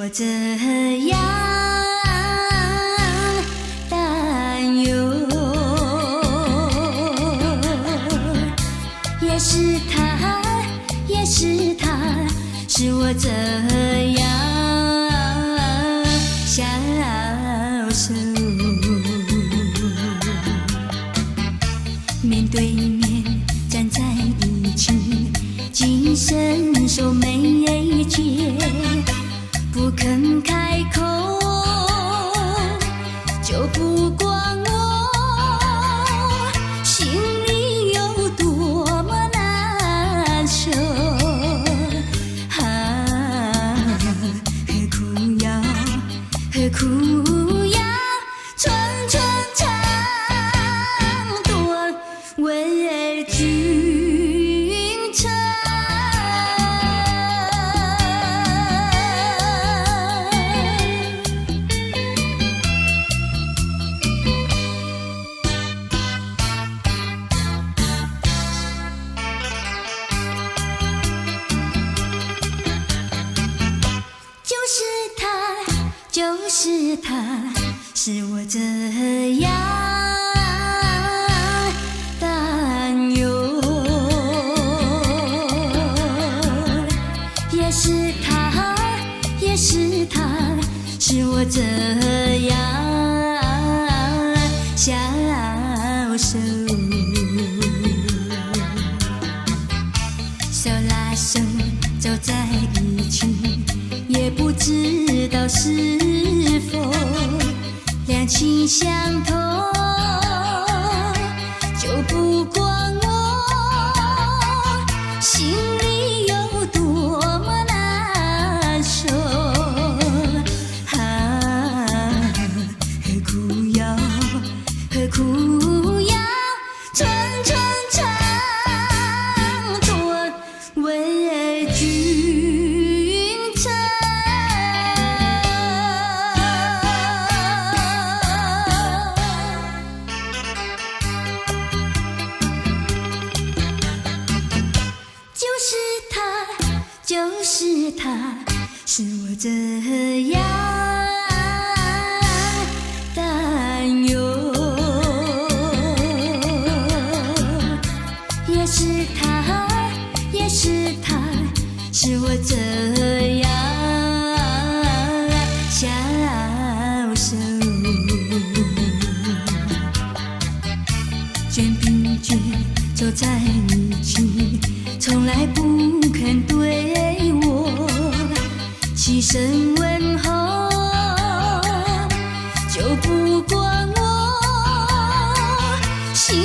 我这样担忧，也是他，也是他，是我这样消瘦。面对面站在一起，紧伸手没接，不肯开口，就不管我心里有多么难受。何苦要，何苦要寸寸肠多为君臣。就是他，是我这样担忧，也是他，也是他，是我这样消瘦。手拉手走在一起，也不知道是否两情相通，就不管我心里有多么难受。何苦要，何苦要寸寸肠多为君臣。就是他，是我这样担忧，也是他，也是他，是我这样消瘦。肩并肩走在一起，从来不肯对我起身问候，就不管我心